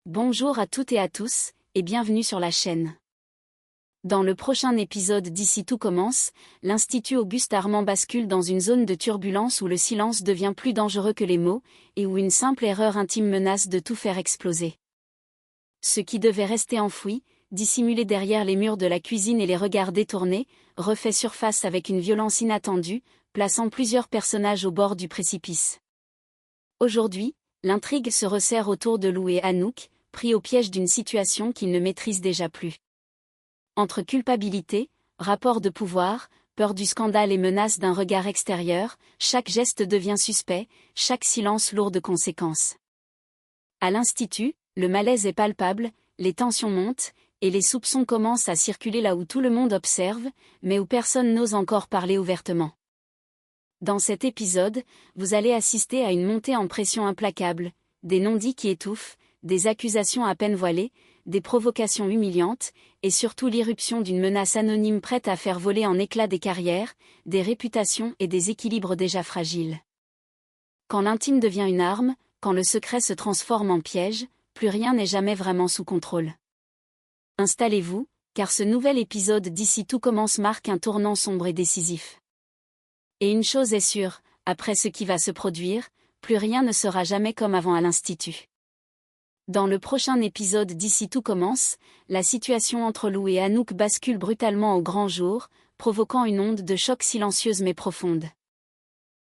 Bonjour à toutes et à tous, et bienvenue sur la chaîne. Dans le prochain épisode d'Ici tout commence, l'Institut Auguste Armand bascule dans une zone de turbulence où le silence devient plus dangereux que les mots, et où une simple erreur intime menace de tout faire exploser. Ce qui devait rester enfoui, dissimulé derrière les murs de la cuisine et les regards détournés, refait surface avec une violence inattendue, plaçant plusieurs personnages au bord du précipice. Aujourd'hui, l'intrigue se resserre autour de Lou et Anouk, pris au piège d'une situation qu'ils ne maîtrisent déjà plus. Entre culpabilité, rapport de pouvoir, peur du scandale et menace d'un regard extérieur, chaque geste devient suspect, chaque silence lourd de conséquences. À l'Institut, le malaise est palpable, les tensions montent, et les soupçons commencent à circuler là où tout le monde observe, mais où personne n'ose encore parler ouvertement. Dans cet épisode, vous allez assister à une montée en pression implacable, des non-dits qui étouffent, des accusations à peine voilées, des provocations humiliantes, et surtout l'irruption d'une menace anonyme prête à faire voler en éclats des carrières, des réputations et des équilibres déjà fragiles. Quand l'intime devient une arme, quand le secret se transforme en piège, plus rien n'est jamais vraiment sous contrôle. Installez-vous, car ce nouvel épisode d'Ici tout commence marque un tournant sombre et décisif. Et une chose est sûre, après ce qui va se produire, plus rien ne sera jamais comme avant à l'Institut. Dans le prochain épisode d'Ici tout commence, la situation entre Lou et Anouk bascule brutalement au grand jour, provoquant une onde de choc silencieuse mais profonde.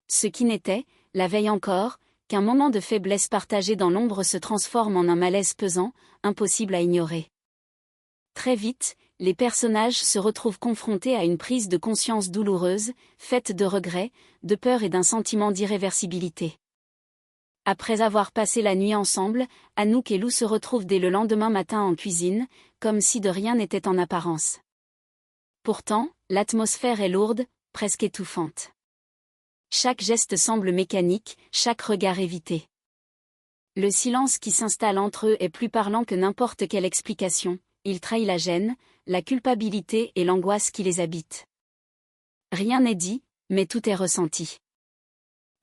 Ce qui n'était, la veille encore, qu'un moment de faiblesse partagé dans l'ombre se transforme en un malaise pesant, impossible à ignorer. Très vite, les personnages se retrouvent confrontés à une prise de conscience douloureuse, faite de regrets, de peur et d'un sentiment d'irréversibilité. Après avoir passé la nuit ensemble, Anouk et Lou se retrouvent dès le lendemain matin en cuisine, comme si de rien n'était en apparence. Pourtant, l'atmosphère est lourde, presque étouffante. Chaque geste semble mécanique, chaque regard évité. Le silence qui s'installe entre eux est plus parlant que n'importe quelle explication. Il trahit la gêne, la culpabilité et l'angoisse qui les habitent. Rien n'est dit, mais tout est ressenti.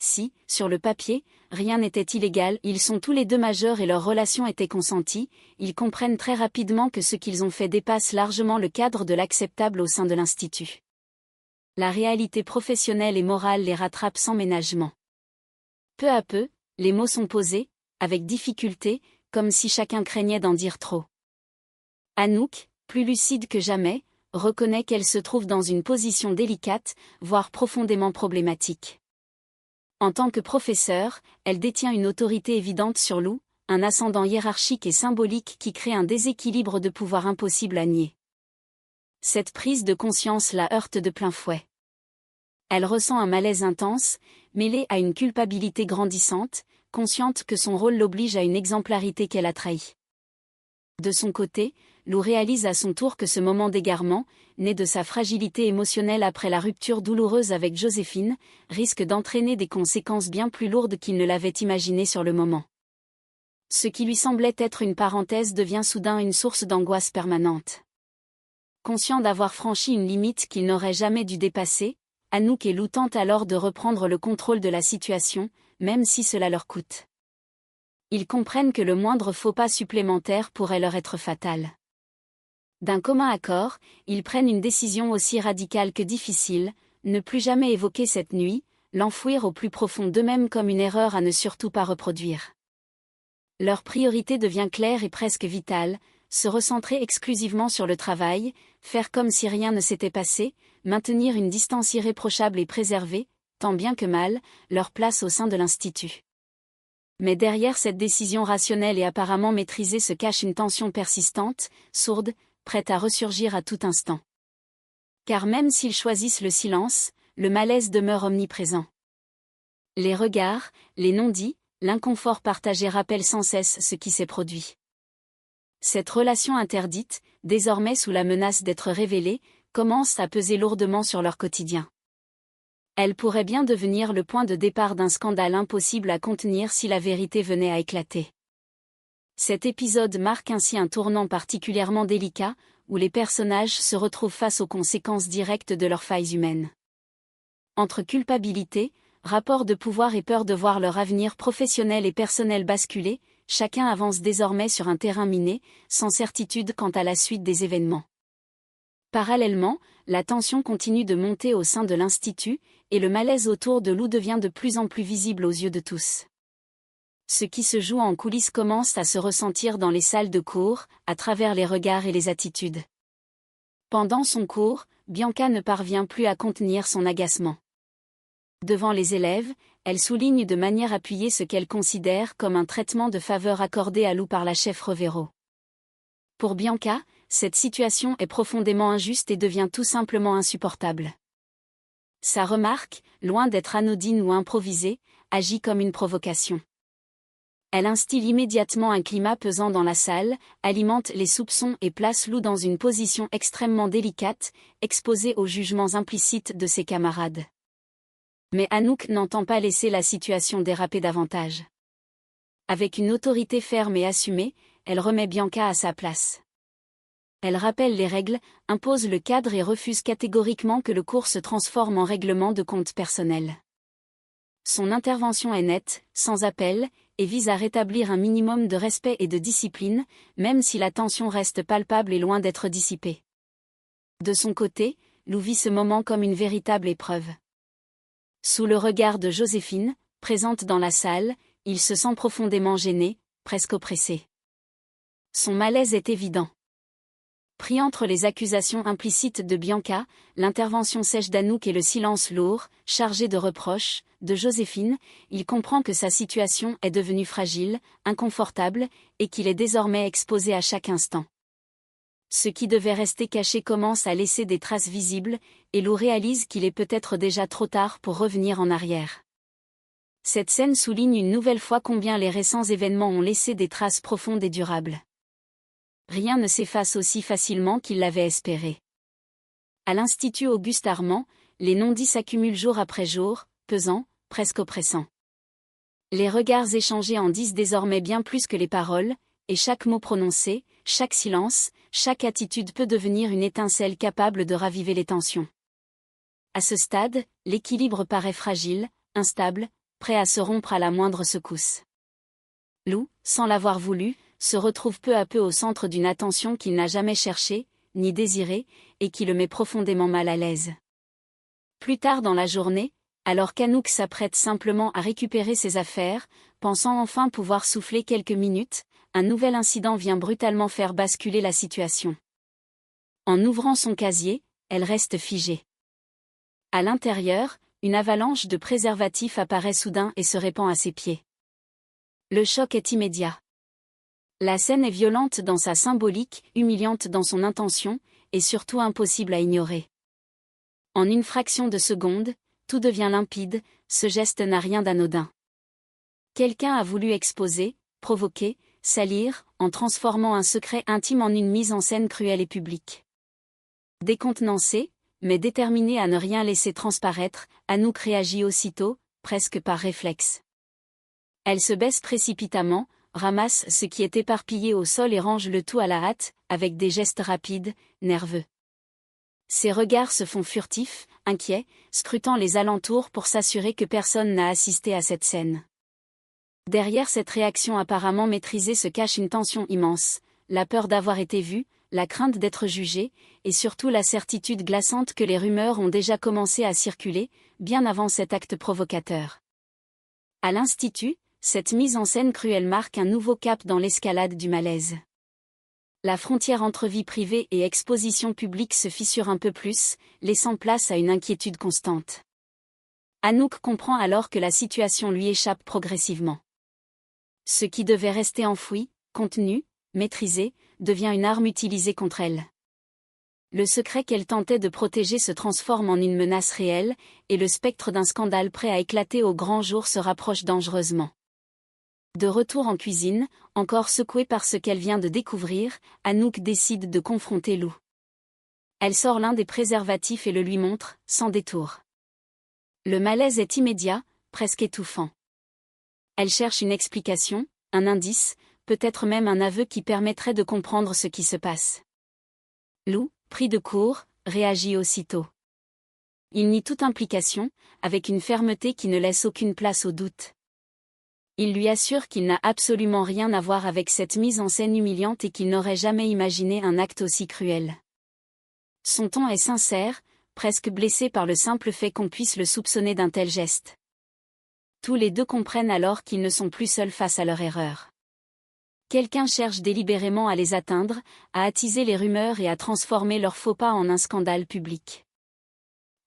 Si, sur le papier, rien n'était illégal, ils sont tous les deux majeurs et leur relation était consentie, ils comprennent très rapidement que ce qu'ils ont fait dépasse largement le cadre de l'acceptable au sein de l'Institut. La réalité professionnelle et morale les rattrape sans ménagement. Peu à peu, les mots sont posés, avec difficulté, comme si chacun craignait d'en dire trop. Anouk, plus lucide que jamais, reconnaît qu'elle se trouve dans une position délicate, voire profondément problématique. En tant que professeure, elle détient une autorité évidente sur Lou, un ascendant hiérarchique et symbolique qui crée un déséquilibre de pouvoir impossible à nier. Cette prise de conscience la heurte de plein fouet. Elle ressent un malaise intense, mêlé à une culpabilité grandissante, consciente que son rôle l'oblige à une exemplarité qu'elle a trahie. De son côté, Lou réalise à son tour que ce moment d'égarement, né de sa fragilité émotionnelle après la rupture douloureuse avec Joséphine, risque d'entraîner des conséquences bien plus lourdes qu'il ne l'avait imaginé sur le moment. Ce qui lui semblait être une parenthèse devient soudain une source d'angoisse permanente. Conscient d'avoir franchi une limite qu'il n'aurait jamais dû dépasser, Anouk et Lou tentent alors de reprendre le contrôle de la situation, même si cela leur coûte. Ils comprennent que le moindre faux pas supplémentaire pourrait leur être fatal. D'un commun accord, ils prennent une décision aussi radicale que difficile, ne plus jamais évoquer cette nuit, l'enfouir au plus profond d'eux-mêmes comme une erreur à ne surtout pas reproduire. Leur priorité devient claire et presque vitale, se recentrer exclusivement sur le travail, faire comme si rien ne s'était passé, maintenir une distance irréprochable et préserver, tant bien que mal, leur place au sein de l'Institut. Mais derrière cette décision rationnelle et apparemment maîtrisée se cache une tension persistante, sourde, prête à ressurgir à tout instant. Car même s'ils choisissent le silence, le malaise demeure omniprésent. Les regards, les non-dits, l'inconfort partagé rappellent sans cesse ce qui s'est produit. Cette relation interdite, désormais sous la menace d'être révélée, commence à peser lourdement sur leur quotidien. Elle pourrait bien devenir le point de départ d'un scandale impossible à contenir si la vérité venait à éclater. Cet épisode marque ainsi un tournant particulièrement délicat, où les personnages se retrouvent face aux conséquences directes de leurs failles humaines. Entre culpabilité, rapport de pouvoir et peur de voir leur avenir professionnel et personnel basculer, chacun avance désormais sur un terrain miné, sans certitude quant à la suite des événements. Parallèlement, la tension continue de monter au sein de l'Institut, et le malaise autour de Lou devient de plus en plus visible aux yeux de tous. Ce qui se joue en coulisses commence à se ressentir dans les salles de cours, à travers les regards et les attitudes. Pendant son cours, Bianca ne parvient plus à contenir son agacement. Devant les élèves, elle souligne de manière appuyée ce qu'elle considère comme un traitement de faveur accordé à Lou par la chef Revero. Pour Bianca, cette situation est profondément injuste et devient tout simplement insupportable. Sa remarque, loin d'être anodine ou improvisée, agit comme une provocation. Elle instille immédiatement un climat pesant dans la salle, alimente les soupçons et place Lou dans une position extrêmement délicate, exposée aux jugements implicites de ses camarades. Mais Anouk n'entend pas laisser la situation déraper davantage. Avec une autorité ferme et assumée, elle remet Bianca à sa place. Elle rappelle les règles, impose le cadre et refuse catégoriquement que le cours se transforme en règlement de compte personnel. Son intervention est nette, sans appel, et vise à rétablir un minimum de respect et de discipline, même si la tension reste palpable et loin d'être dissipée. De son côté, Lou vit ce moment comme une véritable épreuve. Sous le regard de Joséphine, présente dans la salle, il se sent profondément gêné, presque oppressé. Son malaise est évident. Pris entre les accusations implicites de Bianca, l'intervention sèche d'Anouk et le silence lourd, chargé de reproches, de Joséphine, il comprend que sa situation est devenue fragile, inconfortable, et qu'il est désormais exposé à chaque instant. Ce qui devait rester caché commence à laisser des traces visibles, et Lou réalise qu'il est peut-être déjà trop tard pour revenir en arrière. Cette scène souligne une nouvelle fois combien les récents événements ont laissé des traces profondes et durables. Rien ne s'efface aussi facilement qu'il l'avait espéré. À l'Institut Auguste Armand, les non-dits s'accumulent jour après jour, pesants, presque oppressants. Les regards échangés en disent désormais bien plus que les paroles, et chaque mot prononcé, chaque silence, chaque attitude peut devenir une étincelle capable de raviver les tensions. À ce stade, l'équilibre paraît fragile, instable, prêt à se rompre à la moindre secousse. Lou, sans l'avoir voulu, se retrouve peu à peu au centre d'une attention qu'il n'a jamais cherchée, ni désirée, et qui le met profondément mal à l'aise. Plus tard dans la journée, alors qu'Anouk s'apprête simplement à récupérer ses affaires, pensant enfin pouvoir souffler quelques minutes, un nouvel incident vient brutalement faire basculer la situation. En ouvrant son casier, elle reste figée. À l'intérieur, une avalanche de préservatifs apparaît soudain et se répand à ses pieds. Le choc est immédiat. La scène est violente dans sa symbolique, humiliante dans son intention, et surtout impossible à ignorer. En une fraction de seconde, tout devient limpide, ce geste n'a rien d'anodin. Quelqu'un a voulu exposer, provoquer, salir, en transformant un secret intime en une mise en scène cruelle et publique. Décontenancée, mais déterminée à ne rien laisser transparaître, Anouk réagit aussitôt, presque par réflexe. Elle se baisse précipitamment, ramasse ce qui est éparpillé au sol et range le tout à la hâte, avec des gestes rapides, nerveux. Ses regards se font furtifs, inquiets, scrutant les alentours pour s'assurer que personne n'a assisté à cette scène. Derrière cette réaction apparemment maîtrisée se cache une tension immense, la peur d'avoir été vue, la crainte d'être jugée, et surtout la certitude glaçante que les rumeurs ont déjà commencé à circuler, bien avant cet acte provocateur. À l'Institut, cette mise en scène cruelle marque un nouveau cap dans l'escalade du malaise. La frontière entre vie privée et exposition publique se fissure un peu plus, laissant place à une inquiétude constante. Anouk comprend alors que la situation lui échappe progressivement. Ce qui devait rester enfoui, contenu, maîtrisé, devient une arme utilisée contre elle. Le secret qu'elle tentait de protéger se transforme en une menace réelle, et le spectre d'un scandale prêt à éclater au grand jour se rapproche dangereusement. De retour en cuisine, encore secouée par ce qu'elle vient de découvrir, Anouk décide de confronter Lou. Elle sort l'un des préservatifs et le lui montre, sans détour. Le malaise est immédiat, presque étouffant. Elle cherche une explication, un indice, peut-être même un aveu qui permettrait de comprendre ce qui se passe. Lou, pris de court, réagit aussitôt. Il nie toute implication, avec une fermeté qui ne laisse aucune place au doute. Il lui assure qu'il n'a absolument rien à voir avec cette mise en scène humiliante et qu'il n'aurait jamais imaginé un acte aussi cruel. Son ton est sincère, presque blessé par le simple fait qu'on puisse le soupçonner d'un tel geste. Tous les deux comprennent alors qu'ils ne sont plus seuls face à leur erreur. Quelqu'un cherche délibérément à les atteindre, à attiser les rumeurs et à transformer leur faux pas en un scandale public.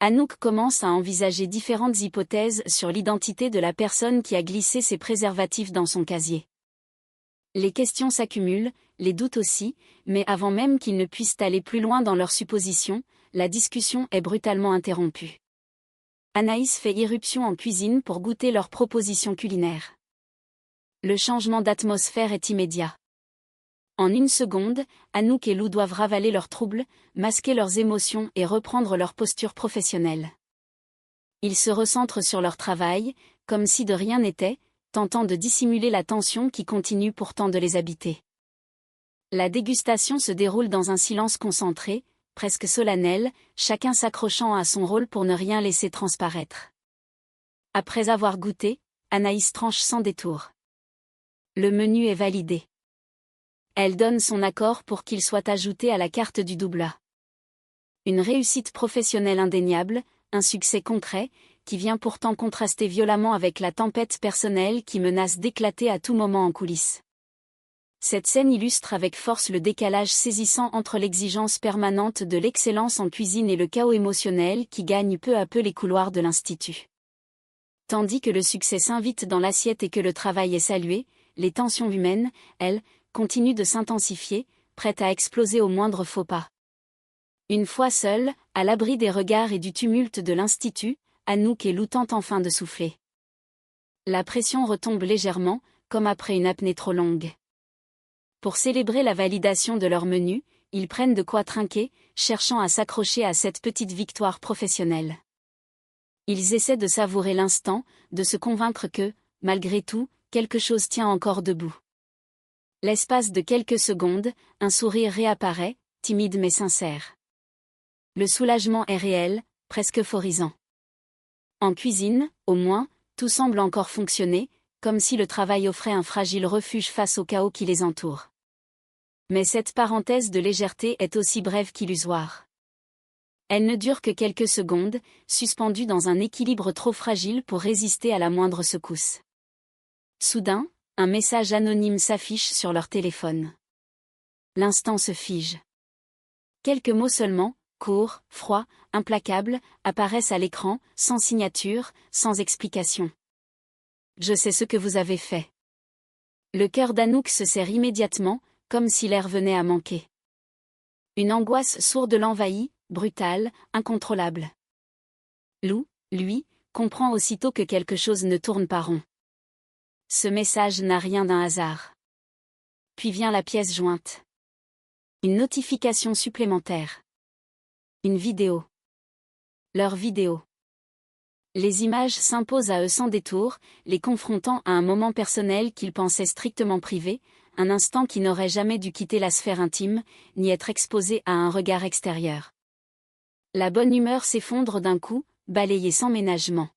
Anouk commence à envisager différentes hypothèses sur l'identité de la personne qui a glissé ses préservatifs dans son casier. Les questions s'accumulent, les doutes aussi, mais avant même qu'ils ne puissent aller plus loin dans leurs suppositions, la discussion est brutalement interrompue. Anaïs fait irruption en cuisine pour goûter leurs propositions culinaires. Le changement d'atmosphère est immédiat. En une seconde, Anouk et Lou doivent ravaler leurs troubles, masquer leurs émotions et reprendre leur posture professionnelle. Ils se recentrent sur leur travail, comme si de rien n'était, tentant de dissimuler la tension qui continue pourtant de les habiter. La dégustation se déroule dans un silence concentré, presque solennel, chacun s'accrochant à son rôle pour ne rien laisser transparaître. Après avoir goûté, Anaïs tranche sans détour. Le menu est validé. Elle donne son accord pour qu'il soit ajouté à la carte du double A. Une réussite professionnelle indéniable, un succès concret, qui vient pourtant contraster violemment avec la tempête personnelle qui menace d'éclater à tout moment en coulisses. Cette scène illustre avec force le décalage saisissant entre l'exigence permanente de l'excellence en cuisine et le chaos émotionnel qui gagne peu à peu les couloirs de l'institut. Tandis que le succès s'invite dans l'assiette et que le travail est salué, les tensions humaines, elles, continuent de s'intensifier, prêtes à exploser au moindre faux pas. Une fois seuls, à l'abri des regards et du tumulte de l'institut, Anouk et Lou tentent enfin de souffler. La pression retombe légèrement, comme après une apnée trop longue. Pour célébrer la validation de leur menu, ils prennent de quoi trinquer, cherchant à s'accrocher à cette petite victoire professionnelle. Ils essaient de savourer l'instant, de se convaincre que, malgré tout, quelque chose tient encore debout. L'espace de quelques secondes, un sourire réapparaît, timide mais sincère. Le soulagement est réel, presque euphorisant. En cuisine, au moins, tout semble encore fonctionner, comme si le travail offrait un fragile refuge face au chaos qui les entoure. Mais cette parenthèse de légèreté est aussi brève qu'illusoire. Elle ne dure que quelques secondes, suspendue dans un équilibre trop fragile pour résister à la moindre secousse. Soudain, un message anonyme s'affiche sur leur téléphone. L'instant se fige. Quelques mots seulement, courts, froids, implacables, apparaissent à l'écran, sans signature, sans explication. Je sais ce que vous avez fait. Le cœur d'Anouk se serre immédiatement, comme si l'air venait à manquer. Une angoisse sourde l'envahit, brutale, incontrôlable. Lou, lui, comprend aussitôt que quelque chose ne tourne pas rond. Ce message n'a rien d'un hasard. Puis vient la pièce jointe. Une notification supplémentaire. Une vidéo. Leur vidéo. Les images s'imposent à eux sans détour, les confrontant à un moment personnel qu'ils pensaient strictement privé, un instant qui n'aurait jamais dû quitter la sphère intime, ni être exposé à un regard extérieur. La bonne humeur s'effondre d'un coup, balayée sans ménagement.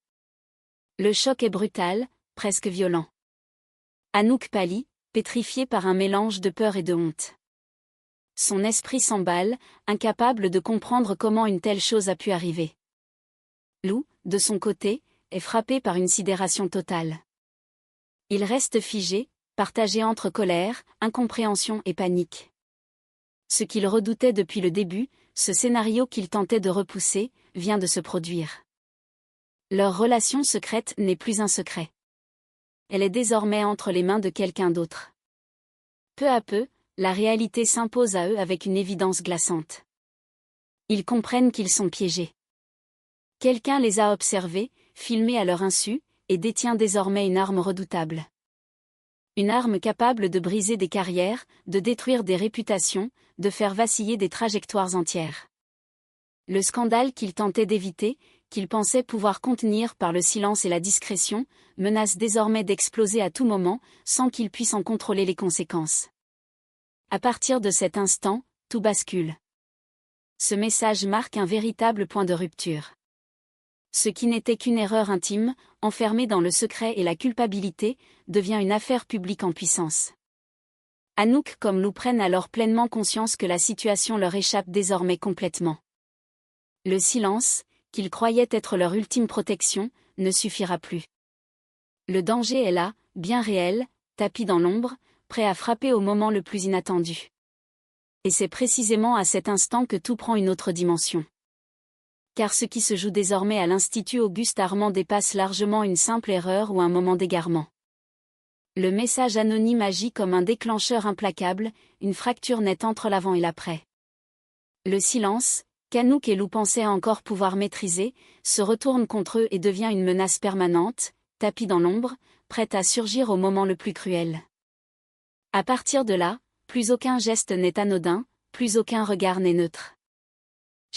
Le choc est brutal, presque violent. Anouk pâlit, pétrifiée par un mélange de peur et de honte. Son esprit s'emballe, incapable de comprendre comment une telle chose a pu arriver. Lou, de son côté, est frappé par une sidération totale. Il reste figé, partagé entre colère, incompréhension et panique. Ce qu'il redoutait depuis le début, ce scénario qu'il tentait de repousser, vient de se produire. Leur relation secrète n'est plus un secret. Elle est désormais entre les mains de quelqu'un d'autre. Peu à peu, la réalité s'impose à eux avec une évidence glaçante. Ils comprennent qu'ils sont piégés. Quelqu'un les a observés, filmés à leur insu, et détient désormais une arme redoutable. Une arme capable de briser des carrières, de détruire des réputations, de faire vaciller des trajectoires entières. Le scandale qu'ils tentaient d'éviter, qu'ils pensaient pouvoir contenir par le silence et la discrétion, menace désormais d'exploser à tout moment, sans qu'ils puissent en contrôler les conséquences. À partir de cet instant, tout bascule. Ce message marque un véritable point de rupture. Ce qui n'était qu'une erreur intime, enfermée dans le secret et la culpabilité, devient une affaire publique en puissance. Anouk comme Lou prennent alors pleinement conscience que la situation leur échappe désormais complètement. Le silence, qu'ils croyaient être leur ultime protection, ne suffira plus. Le danger est là, bien réel, tapi dans l'ombre, prêt à frapper au moment le plus inattendu. Et c'est précisément à cet instant que tout prend une autre dimension. Car ce qui se joue désormais à l'Institut Auguste Armand dépasse largement une simple erreur ou un moment d'égarement. Le message anonyme agit comme un déclencheur implacable, une fracture nette entre l'avant et l'après. Le silence, qu'Anouk et Lou pensaient encore pouvoir maîtriser, se retourne contre eux et devient une menace permanente, tapie dans l'ombre, prête à surgir au moment le plus cruel. À partir de là, plus aucun geste n'est anodin, plus aucun regard n'est neutre.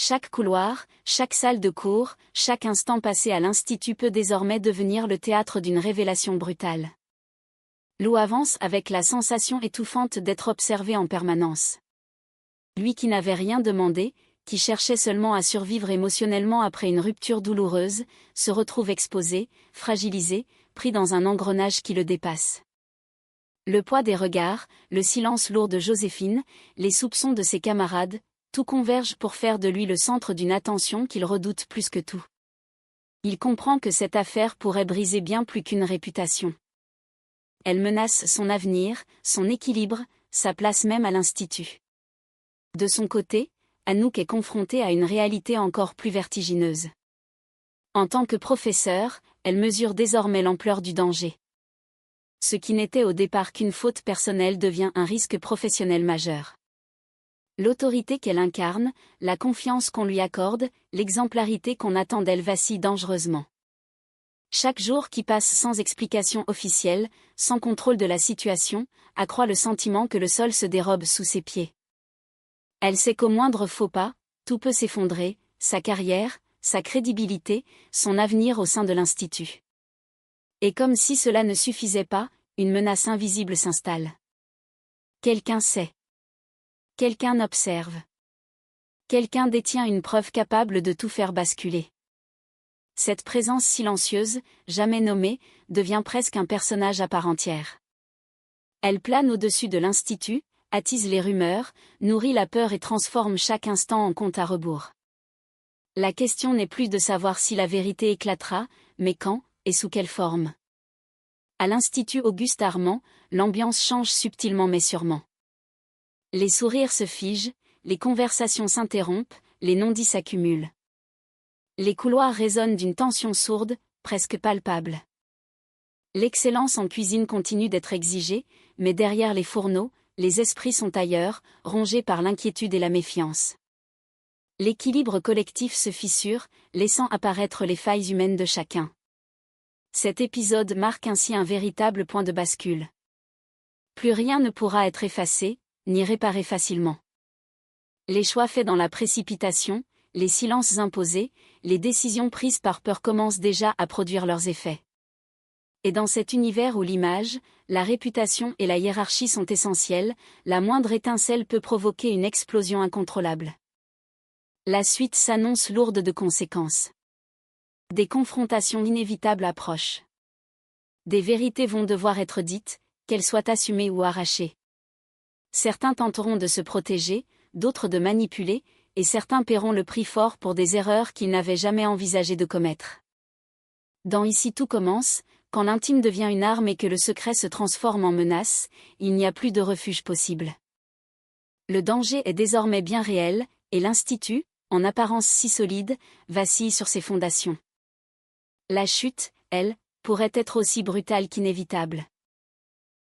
Chaque couloir, chaque salle de cours, chaque instant passé à l'Institut peut désormais devenir le théâtre d'une révélation brutale. Lou avance avec la sensation étouffante d'être observé en permanence. Lui qui n'avait rien demandé, qui cherchait seulement à survivre émotionnellement après une rupture douloureuse, se retrouve exposé, fragilisé, pris dans un engrenage qui le dépasse. Le poids des regards, le silence lourd de Joséphine, les soupçons de ses camarades, tout converge pour faire de lui le centre d'une attention qu'il redoute plus que tout. Il comprend que cette affaire pourrait briser bien plus qu'une réputation. Elle menace son avenir, son équilibre, sa place même à l'Institut. De son côté, Anouk est confrontée à une réalité encore plus vertigineuse. En tant que professeure, elle mesure désormais l'ampleur du danger. Ce qui n'était au départ qu'une faute personnelle devient un risque professionnel majeur. L'autorité qu'elle incarne, la confiance qu'on lui accorde, l'exemplarité qu'on attend d'elle vacillent dangereusement. Chaque jour qui passe sans explication officielle, sans contrôle de la situation, accroît le sentiment que le sol se dérobe sous ses pieds. Elle sait qu'au moindre faux pas, tout peut s'effondrer, sa carrière, sa crédibilité, son avenir au sein de l'Institut. Et comme si cela ne suffisait pas, une menace invisible s'installe. Quelqu'un sait. Quelqu'un observe. Quelqu'un détient une preuve capable de tout faire basculer. Cette présence silencieuse, jamais nommée, devient presque un personnage à part entière. Elle plane au-dessus de l'Institut, attise les rumeurs, nourrit la peur et transforme chaque instant en compte à rebours. La question n'est plus de savoir si la vérité éclatera, mais quand, et sous quelle forme. À l'Institut Auguste Armand, l'ambiance change subtilement mais sûrement. Les sourires se figent, les conversations s'interrompent, les non-dits s'accumulent. Les couloirs résonnent d'une tension sourde, presque palpable. L'excellence en cuisine continue d'être exigée, mais derrière les fourneaux, les esprits sont ailleurs, rongés par l'inquiétude et la méfiance. L'équilibre collectif se fissure, laissant apparaître les failles humaines de chacun. Cet épisode marque ainsi un véritable point de bascule. Plus rien ne pourra être effacé, ni réparé facilement. Les choix faits dans la précipitation, les silences imposés, les décisions prises par peur commencent déjà à produire leurs effets. Et dans cet univers où l'image, la réputation et la hiérarchie sont essentielles, la moindre étincelle peut provoquer une explosion incontrôlable. La suite s'annonce lourde de conséquences. Des confrontations inévitables approchent. Des vérités vont devoir être dites, qu'elles soient assumées ou arrachées. Certains tenteront de se protéger, d'autres de manipuler, et certains paieront le prix fort pour des erreurs qu'ils n'avaient jamais envisagé de commettre. Dans Ici tout commence, quand l'intime devient une arme et que le secret se transforme en menace, il n'y a plus de refuge possible. Le danger est désormais bien réel, et l'Institut, en apparence si solide, vacille sur ses fondations. La chute, elle, pourrait être aussi brutale qu'inévitable.